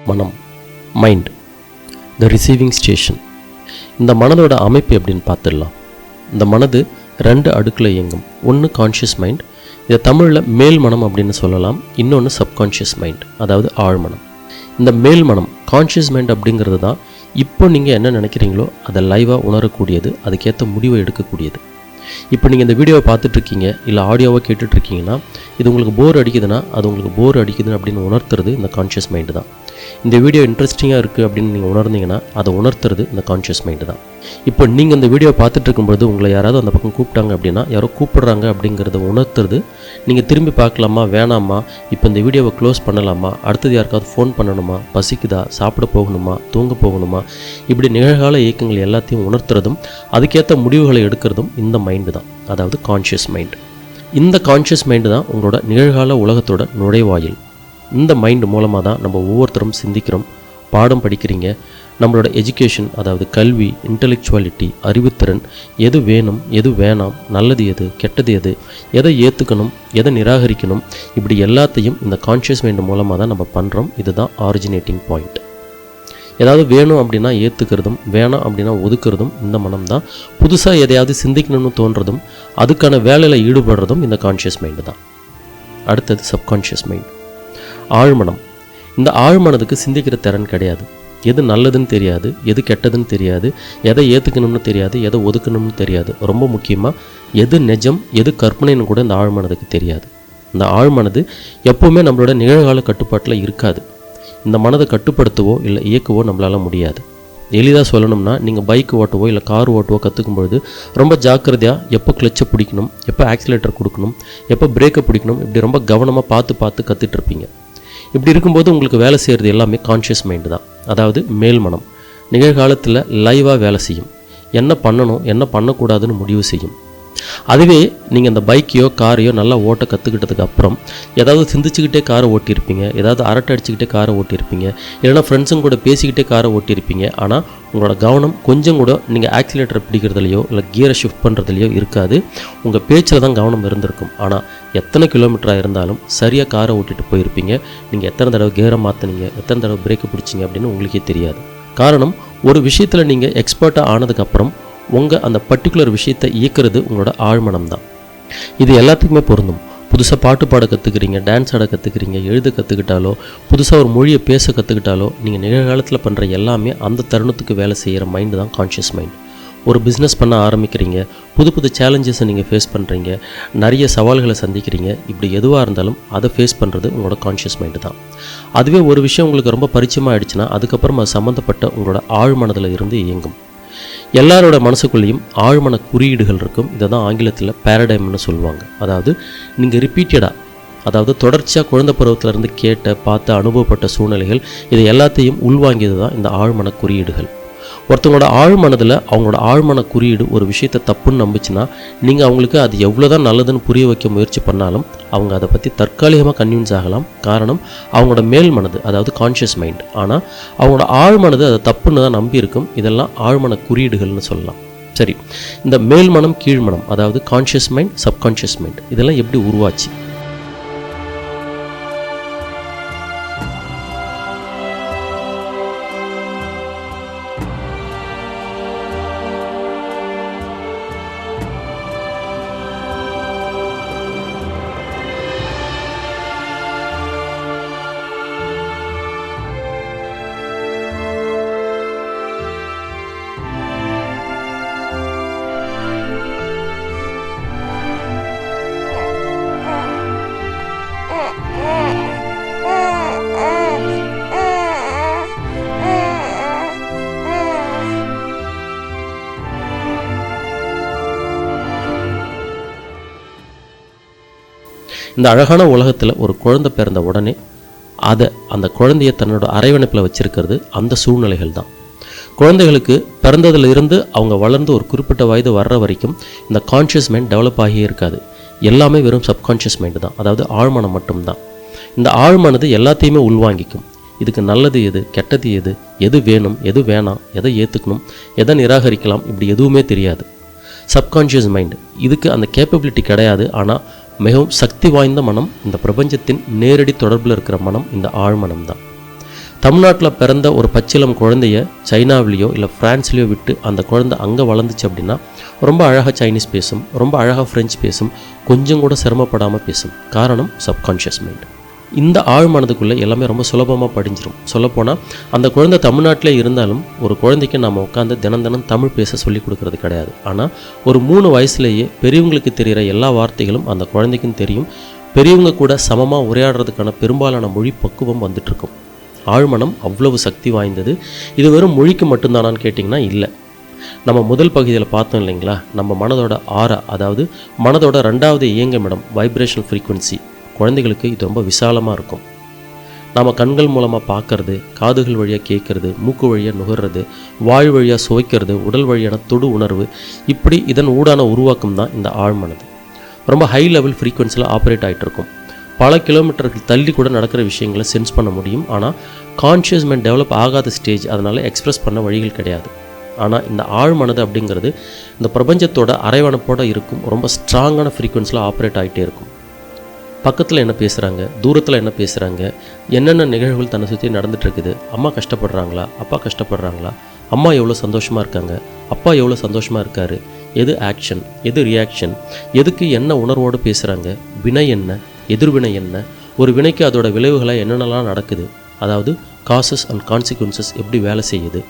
மனம், மைண்ட், த receiving station. இந்த மனதோட அமைப்பு எப்படின்னு பார்த்துடலாம். இந்த மனது 2 அடுக்கில் இயங்கும். ஒன்று கான்ஷியஸ் மைண்ட், இதை தமிழில் மேல் மனம் அப்படின்னு சொல்லலாம். இன்னொன்று சப்கான்ஷியஸ் மைண்ட், அதாவது ஆழ்மனம். இந்த மேல் மனம், கான்ஷியஸ் மைண்ட் அப்படிங்கிறது தான் இப்போ நீங்கள் என்ன நினைக்கிறீங்களோ அதை லைவாக உணரக்கூடியது, அதுக்கேற்ற முடிவை எடுக்கக்கூடியது. இப்போ நீங்கள் இந்த வீடியோவை பார்த்துட்ருக்கீங்க, இல்லை ஆடியோவை கேட்டுட்ருக்கீங்கன்னா, இது உங்களுக்கு போர் அடிக்குதுன்னா அது உங்களுக்கு போர் அடிக்குது அப்படின்னு உணர்த்துறது இந்த கான்ஷியஸ் மைண்டு தான். இந்த வீடியோ இன்ட்ரெஸ்டிங்காக இருக்குது அப்படின்னு நீங்கள் உணர்ந்தீங்கன்னா அதை உணர்த்துறது இந்த கான்ஷியஸ் மைண்டு தான். இப்போ நீங்கள் இந்த வீடியோ பார்த்துட்டு இருக்கும்போது உங்களை யாராவது அந்த பக்கம் கூப்பிட்டாங்க அப்படின்னா, யாரோ கூப்பிடுறாங்க அப்படிங்கிறத உணர்த்துறது. நீங்கள் திரும்பி பார்க்கலாமா, வேணாமா, இப்போ இந்த வீடியோவை க்ளோஸ் பண்ணலாமா, அடுத்தது யாருக்காவது ஃபோன் பண்ணணுமா, பசிக்குதா, சாப்பிட போகணுமா, தூங்க போகணுமா, இப்படி நிகழ்கால இயக்கங்கள் எல்லாத்தையும் உணர்த்துறதும் அதுக்கேற்ற முடிவுகளை எடுக்கிறதும் இந்த மைண்டு தான், அதாவது கான்ஷியஸ் மைண்டு. இந்த கான்ஷியஸ் மைண்டு தான் உங்களோட நிகழ்கால உலகத்தோட நுழைவாயில். இந்த மைண்டு மூலமாக தான் நம்ம ஒவ்வொருத்தரும் சிந்திக்கிறோம், பாடம் படிக்கிறீங்க. நம்மளோட எஜுகேஷன், அதாவது கல்வி, இன்டெலெக்சுவாலிட்டி, அறிவுத்திறன், எது வேணும் எது வேணாம், நல்லது எது கெட்டது எது, எதை ஏற்றுக்கணும் எதை நிராகரிக்கணும், இப்படி எல்லாத்தையும் இந்த கான்ஷியஸ் மைண்டு மூலமாக தான் நம்ம பண்ணுறோம். இதுதான் ஆரிஜினேட்டிங் பாயிண்ட். ஏதாவது வேணும் அப்படின்னா ஏற்றுக்கிறதும், வேணாம் அப்படின்னா ஒதுக்குறதும் இந்த மனம் தான். புதுசாக எதையாவது சிந்திக்கணும்னு தோன்றதும் அதுக்கான வேலையில் ஈடுபடுறதும் இந்த கான்ஷியஸ் மைண்டு தான். அடுத்தது சப்கான்ஷியஸ் மைண்ட், ஆழ்மனம். இந்த ஆழ்மனதுக்கு சிந்திக்கிற திறன் கிடையாது. எது நல்லதுன்னு தெரியாது, எது கெட்டதுன்னு தெரியாது, எதை ஏற்றுக்கணும்னு தெரியாது, எதை ஒதுக்கணும்னு தெரியாது. ரொம்ப முக்கியமாக எது நிஜம் எது கற்பனைன்னு கூட இந்த ஆழ்மனதுக்கு தெரியாது. இந்த ஆழ்மனது எப்போவுமே நம்மளோட நிகழ்கால கட்டுப்பாட்டில் இருக்காது. இந்த மனதை கட்டுப்படுத்தவோ இல்லை இயக்கவோ நம்மளால் முடியாது. எளிதாக சொல்லணும்னா, நீங்கள் பைக் ஓட்டவோ இல்லை கார் ஓட்டவோ கற்றுக்கும்பொழுது ரொம்ப ஜாக்கிரதையாக எப்போ கிளச்சை பிடிக்கணும், எப்போ ஆக்சிலேட்டர் கொடுக்கணும், எப்போ பிரேக்கை பிடிக்கணும், இப்படி ரொம்ப கவனமாக பார்த்து கற்றுட்ருப்பீங்க. இப்படி இருக்கும்போது உங்களுக்கு வேலை செய்கிறது எல்லாமே கான்ஷியஸ் மைண்டு தான், அதாவது மேல் மனம். நிகழ்காலத்தில் லைவாக வேலை செய்யும், என்ன பண்ணணும் என்ன பண்ணக்கூடாதுன்னு முடிவு செய்யும். அதுவே நீங்கள் அந்த பைக்கையோ காரையோ நல்லா ஓட்ட கற்றுக்கிட்டதுக்கு அப்புறம் ஏதாவது சிந்திச்சுக்கிட்டே காரை ஓட்டியிருப்பீங்க, ஏதாவது அரட்டை அடிச்சுக்கிட்டே காரை ஓட்டியிருப்பீங்க, இல்லைனா ஃப்ரெண்ட்ஸுங்க கூட பேசிக்கிட்டே காரை ஓட்டியிருப்பீங்க. ஆனால் உங்களோட கவனம் கொஞ்சம் கூட நீங்கள் ஆக்சிலேட்டரை பிடிக்கிறதுலையோ இல்லை கியரை ஷிஃப்ட் பண்ணுறதுலையோ இருக்காது. உங்கள் பேச்சில் தான் கவனம் இருந்திருக்கும். ஆனால் எத்தனை கிலோமீட்டராக இருந்தாலும் சரியாக காரை ஓட்டிகிட்டு போயிருப்பீங்க. நீங்கள் எத்தனை தடவை கியரை மாற்றினீங்க, எத்தனை தடவை பிரேக்கை பிடிச்சிங்க அப்படின்னு உங்களுக்கே தெரியாது. காரணம், ஒரு விஷயத்தில் நீங்கள் எக்ஸ்பர்ட்டாக ஆனதுக்கப்புறம் உங்கள் அந்த பர்டிகுலர் விஷயத்தை இயக்கிறது உங்களோட ஆழ்மனம் தான். இது எல்லாத்துக்குமே பொருந்தும். புதுசாக பாட்டு பாட கற்றுக்கிறீங்க, டான்ஸ் ஆட கற்றுக்கிறீங்க, எழுத கற்றுக்கிட்டாலோ, புதுசாக ஒரு மொழியை பேச கற்றுக்கிட்டாலோ, நீங்கள் நிகழ்காலத்தில் பண்ணுற எல்லாமே அந்த தருணத்துக்கு வேலை செய்கிற மைண்டு தான் கான்ஷியஸ் மைண்ட். ஒரு பிஸ்னஸ் பண்ண ஆரம்பிக்கிறீங்க, புது சேலஞ்சஸை நீங்கள் ஃபேஸ் பண்ணுறீங்க, நிறைய சவால்களை சந்திக்கிறீங்க. இப்படி எதுவாக இருந்தாலும் அதை ஃபேஸ் பண்ணுறது உங்களோட கான்ஷியஸ் மைண்டு தான். அதுவே ஒரு விஷயம் உங்களுக்கு ரொம்ப பரிச்சயமாக ஆயிடுச்சுன்னா அதுக்கப்புறம் அது சம்மந்தப்பட்ட உங்களோட ஆழ்மனதில் இருந்து இயங்கும். எல்லாரோட மனசுக்குள்ளேயும் ஆழ்மன குறியீடுகள் இருக்கும். இதை தான் ஆங்கிலத்தில் பேரடைம்னு சொல்லுவாங்க. அதாவது நீங்கள் ரிப்பீட்டடாக, அதாவது தொடர்ச்சியாக குழந்தை பருவத்திலேருந்து கேட்ட பார்த்த அனுபவப்பட்ட சூழ்நிலைகள், இதை எல்லாத்தையும் உள்வாங்கியது தான் இந்த ஆழ்மன குறியீடுகள். ஒருத்தவங்களோட ஆழ்மனதில் அவங்களோட ஆழ்மன குறியீடு ஒரு விஷயத்தை தப்புன்னு நம்பிச்சுன்னா, நீங்கள் அவங்களுக்கு அது எவ்வளோ தான் நல்லதுன்னு புரிய வைக்க முயற்சி பண்ணாலும் அவங்க அதை பற்றி தற்காலிகமாக கன்வின்ஸ் ஆகலாம். காரணம், அவங்களோட மேல் மனது, அதாவது கான்ஷியஸ் மைண்ட். ஆனால் அவங்களோட ஆழ்மனது அதை தப்புன்னு தான் நம்பி இருக்கும். இதெல்லாம் ஆழ்மன குறியீடுகள்னு சொல்லலாம். சரி, இந்த மேல்மனம் கீழ்மனம், அதாவது கான்ஷியஸ் மைண்ட், சப்கான்ஷியஸ் மைண்ட், இதெல்லாம் எப்படி உருவாச்சு? இந்த அழகான உலகத்தில் ஒரு குழந்தை பிறந்த உடனே அந்த குழந்தைய தன்னோட அரவணைப்பில் வச்சிருக்கிறது அந்த சூழ்நிலைகள் தான். குழந்தைகளுக்கு பிறந்ததிலிருந்து அவங்க வளர்ந்து ஒரு குறிப்பிட்ட வயது வர்ற வரைக்கும் இந்த கான்ஷியஸ் மைண்ட் டெவலப் ஆகியே இருக்காது. எல்லாமே வெறும் சப்கான்ஷியஸ் மைண்டு தான், அதாவது ஆழ்மனம் மட்டும்தான். இந்த ஆழ்மனது எல்லாத்தையுமே உள்வாங்கிக்கும். இதுக்கு நல்லது எது கெட்டது எது, எது வேணும் எது வேணாம், எதை ஏற்றுக்கணும் எதை நிராகரிக்கலாம், இப்படி எதுவுமே தெரியாது. சப்கான்ஷியஸ் மைண்டு இதுக்கு அந்த கேப்பபிலிட்டி கிடையாது. ஆனால் மிகவும் சக்தி வாய்ந்த மனம், இந்த பிரபஞ்சத்தின் நேரடி தொடர்பில் இருக்கிற மனம் இந்த ஆழ்மனம் தான். தமிழ்நாட்டில் பிறந்த ஒரு பச்சிளம் குழந்தைய சைனாவிலேயோ இல்லை ஃப்ரான்ஸ்லேயோ விட்டு அந்த குழந்தை அங்கே வளர்ந்துச்சு அப்படின்னா ரொம்ப அழகாக சைனீஸ் பேசும், ரொம்ப அழகாக ஃப்ரெஞ்சு பேசும், கொஞ்சம் கூட சிரமப்படாமல் பேசும். காரணம் சப்கான்ஷியஸ் மைண்ட். இந்த ஆழ் மனதுக்குள்ளே எல்லாமே ரொம்ப சுலபமாக படிஞ்சிடும். சொல்லப்போனால் அந்த குழந்தை தமிழ்நாட்டிலே இருந்தாலும் ஒரு குழந்தைக்கு நம்ம உட்காந்து தினம் தமிழ் பேச சொல்லி கொடுக்கறது கிடையாது. ஆனால் ஒரு 3 வயசுலேயே பெரியவங்களுக்கு தெரிகிற எல்லா வார்த்தைகளும் அந்த குழந்தைக்கும் தெரியும். பெரியவங்க கூட சமமாக உரையாடுறதுக்கான பெரும்பாலான மொழி பக்குவம் வந்துட்டுருக்கும். ஆழ்மனம் அவ்வளவு சக்தி வாய்ந்தது. இது வெறும் மொழிக்கு மட்டும்தானான்னு கேட்டிங்கன்னா இல்லை. நம்ம முதல் பகுதியில் பார்த்தோம் இல்லைங்களா, நம்ம மனதோட ஆரா, அதாவது மனதோட 2வது இயங்குமிடம் வைப்ரேஷனல் ஃப்ரீக்குவென்சி. குழந்தைகளுக்கு இது ரொம்ப விசாலமாக இருக்கும். நம்ம கண்கள் மூலமாக பார்க்கறது, காதுகள் வழியாக கேட்குறது, மூக்கு வழியாக நுகர்றது, வாய் வழியாக சுவைக்கிறது, உடல் வழியான தொடு உணர்வு, இப்படி இதன் ஊடான உருவாக்கம் தான் இந்த ஆழ்மனது. ரொம்ப ஹை லெவல் ஃப்ரீக்குவென்சியில் ஆப்ரேட் ஆகிட்டு இருக்கும். பல கிலோமீட்டர்கள் தள்ளி கூட நடக்கிற விஷயங்களை சென்ஸ் பண்ண முடியும். ஆனால் கான்ஷியஸ் மைண்ட் டெவலப் ஆகாத ஸ்டேஜ், அதனால் எக்ஸ்ப்ரெஸ் பண்ண வழிகள் கிடையாது. ஆனால் இந்த ஆழ்மனது அப்படிங்கிறது இந்த பிரபஞ்சத்தோட அரைவனப்போடு இருக்கும். ரொம்ப ஸ்ட்ராங்கான ஃப்ரீக்குவென்சியில் ஆப்ரேட் ஆகிட்டே இருக்கும். பக்கத்தில் என்ன பேசுகிறாங்க, தூரத்தில் என்ன பேசுகிறாங்க, என்னென்ன நிகழ்வுகள் தன்னை சுற்றி நடந்துகிட்ருக்குது, அம்மா கஷ்டப்படுறாங்களா, அப்பா கஷ்டப்படுறாங்களா, அம்மா எவ்வளோ சந்தோஷமாக இருக்காங்க, அப்பா எவ்வளோ சந்தோஷமாக இருக்கார், எது ஆக்ஷன், எது ரியாக்ஷன், எதுக்கு என்ன உணர்வோடு பேசுகிறாங்க, வினை என்ன, எதிர்வினை என்ன, ஒரு வினைக்கு அதோட விளைவுகளாக என்னென்னலாம் நடக்குது, அதாவது காசஸ் அண்ட் கான்சிக்வன்சஸ் எப்படி வேலை செய்யுது,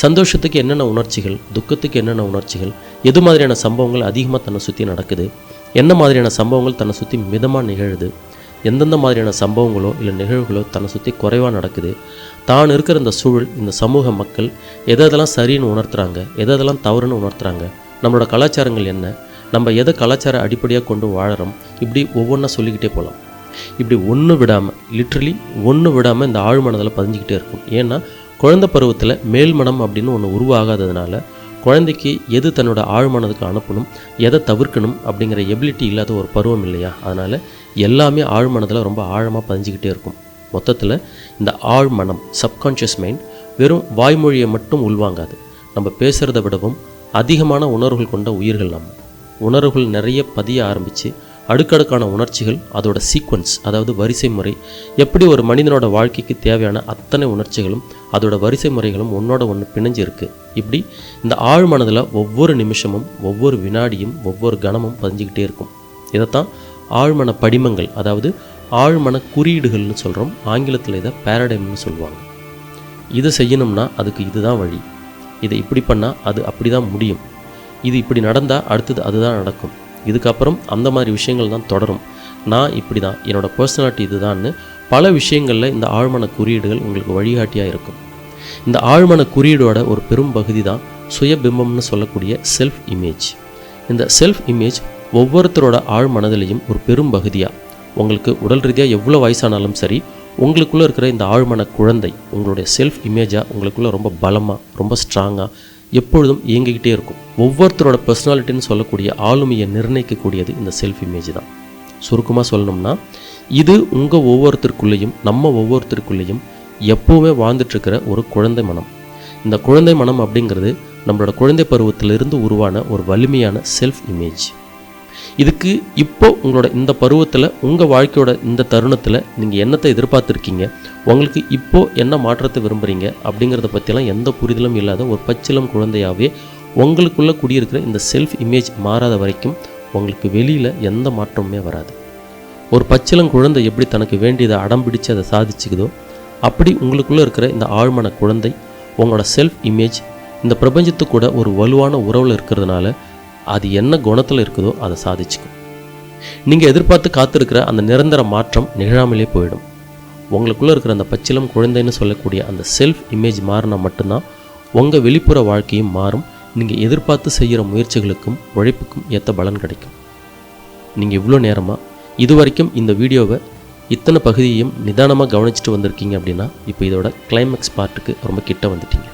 சந்தோஷத்துக்கு என்னென்ன உணர்ச்சிகள், துக்கத்துக்கு என்னென்ன உணர்ச்சிகள், எது மாதிரியான சம்பவங்கள் அதிகமாக தன்னை சுற்றி நடக்குது, என்ன மாதிரியான சம்பவங்கள் தன்னை சுற்றி மிதமாக நிகழுது, எந்தெந்த மாதிரியான சம்பவங்களோ இல்லை நிகழ்வுகளோ தன்னை சுற்றி குறைவாக நடக்குது, தான் இருக்கிற இந்த சூழல், இந்த சமூக மக்கள் எதெல்லாம் சரின்னு உணர்த்துறாங்க, எதெல்லாம் தவறுன்னு உணர்த்துறாங்க, நம்மளோட கலாச்சாரங்கள் என்ன, நம்ம எதை கலாச்சார அடிப்படையாக கொண்டு வாழறோம், இப்படி ஒவ்வொன்றா சொல்லிக்கிட்டே போகலாம். இப்படி ஒன்று விடாமல், லிட்ரலி ஒன்று விடாமல் இந்த ஆழ்மனதில் பதிஞ்சிக்கிட்டே இருக்கும். ஏன்னா குழந்தை பருவத்தில் மேல்மனம் அப்படின்னு ஒன்று உருவாகாததுனால குழந்தைக்கு எது தன்னோட ஆழ்மனதுக்கு அனுப்பணும், எதை தவிர்க்கணும் அப்படிங்கிற எபிலிட்டி இல்லாத ஒரு பருவம் இல்லையா. அதனால் எல்லாமே ஆழ்மனதில் ரொம்ப ஆழமாக பதிஞ்சிக்கிட்டே இருக்கும். மொத்தத்தில் இந்த ஆழ்மனம், சப்கான்ஷியஸ் மைண்ட், வெறும் வாய்மொழியை மட்டும் உள்வாங்காது. நம்ம பேசுகிறத விடவும் அதிகமான உணர்வுகள் கொண்ட உயிர்கள். நம்ம உணர்வுகள் நிறைய பதிய ஆரம்பித்து அடுக்கடுக்கான உணர்ச்சிகள், அதோட சீக்வன்ஸ், அதாவது வரிசை முறை, எப்படி ஒரு மனிதனோட வாழ்க்கைக்கு தேவையான அத்தனை உணர்ச்சிகளும் அதோட வரிசை முறைகளும் ஒன்றோட ஒன்று பிணைஞ்சு இருக்குது. இப்படி இந்த ஆழ்மனதில் ஒவ்வொரு நிமிஷமும், ஒவ்வொரு வினாடியும், ஒவ்வொரு கணமும் பதிஞ்சிக்கிட்டே இருக்கும். இதைத்தான் ஆழ்மன படிமங்கள், அதாவது ஆழ்மன குறியீடுகள்னு சொல்கிறோம். ஆங்கிலத்தில் இதை பேரடைம்னு சொல்லுவாங்க. இதை செய்யணும்னா அதுக்கு இதுதான் வழி, இதை இப்படி பண்ணால் அது அப்படி தான் முடியும், இது இப்படி நடந்தால் அடுத்தது அதுதான் நடக்கும், இதுக்கப்புறம் அந்த மாதிரி விஷயங்கள் தான் தொடரும், நான் இப்படி தான், என்னோடய பர்சனாலிட்டி இதுதான்னு பல விஷயங்களில் இந்த ஆழ்மன குறியீடுகள் உங்களுக்கு வழிகாட்டியாக இருக்கும். இந்த ஆழ்மன குறியீடோட ஒரு பெரும் பகுதி தான் சுயபிம்பம்னு சொல்லக்கூடிய செல்ஃப் இமேஜ். இந்த செல்ஃப் இமேஜ் ஒவ்வொருத்தரோட ஆழ்மனதிலையும் ஒரு பெரும் பகுதியாக, உங்களுக்கு உடல் ரீதியாக எவ்வளோ வயசானாலும் சரி, உங்களுக்குள்ளே இருக்கிற இந்த ஆழ்மன குழந்தை உங்களுடைய செல்ஃப் இமேஜாக உங்களுக்குள்ளே ரொம்ப பலமாக, ரொம்ப ஸ்ட்ராங்காக எப்பொழுதும் இயங்கிக்கிட்டே இருக்கும். ஒவ்வொருத்தரோட பர்சனாலிட்டின்னு சொல்லக்கூடிய ஆளுமையை நிர்ணயிக்கக்கூடியது இந்த செல்ஃப் இமேஜ் தான். சுருக்கமாக சொல்லணும்னா இது உங்கள் ஒவ்வொருத்தருக்குள்ளேயும், நம்ம ஒவ்வொருத்தருக்குள்ளேயும் எப்போவுமே வாழ்ந்துட்டுருக்கிற ஒரு குழந்தை மனம். இந்த குழந்தை மனம் அப்படிங்கிறது நம்மளோட குழந்தை பருவத்திலிருந்து உருவான ஒரு வலிமையான செல்ஃப் இமேஜ். இதுக்கு இப்போது உங்களோட இந்த பருவத்தில், உங்கள் வாழ்க்கையோட இந்த தருணத்தில் நீங்கள் என்னத்தை எதிர்பார்த்துருக்கீங்க, உங்களுக்கு இப்போது என்ன மாற்றத்தை விரும்புகிறீங்க அப்படிங்கிறத பற்றிலாம் எந்த புரிதலும் இல்லாத ஒரு பச்சிளம் குழந்தையாகவே உங்களுக்குள்ளே குடியிருக்கிற இந்த செல்ஃப் இமேஜ் மாறாத வரைக்கும் உங்களுக்கு வெளியில் எந்த மாற்றமுமே வராது. ஒரு பச்சிளம் குழந்தை எப்படி தனக்கு வேண்டியதை அடம் பிடிச்சு அதை சாதிச்சுக்குதோ, அப்படி உங்களுக்குள்ளே இருக்கிற இந்த ஆழ்மன குழந்தை உங்களோட செல்ஃப் இமேஜ் இந்த பிரபஞ்சத்து கூட ஒரு வலுவான உறவில் இருக்கிறதுனால அது என்ன குணத்தில் இருக்குதோ அதை சாதிச்சுக்கும். நீங்கள் எதிர்பார்த்து காத்திருக்கிற அந்த நிரந்தர மாற்றம் நிகழாமலே போயிடும். உங்களுக்குள்ளே இருக்கிற அந்த பச்சிளம் குழந்தைன்னு சொல்லக்கூடிய அந்த செல்ஃப் இமேஜ் மாறினா மட்டும்தான் உங்கள் வெளிப்புற வாழ்க்கையும் மாறும். நீங்கள் எதிர்பார்த்து செய்கிற முயற்சிகளுக்கும் உழைப்புக்கும் ஏற்ற பலன் கிடைக்கும். நீங்கள் இவ்வளோ நேரமாக இது வரைக்கும் இந்த வீடியோவை இத்தனை பகுதியையும் நிதானமாக கவனிச்சுட்டு வந்திருக்கீங்க அப்படின்னா இப்போ இதோட கிளைமேக்ஸ் பார்ட்டுக்கு ரொம்ப கிட்ட வந்துட்டீங்க.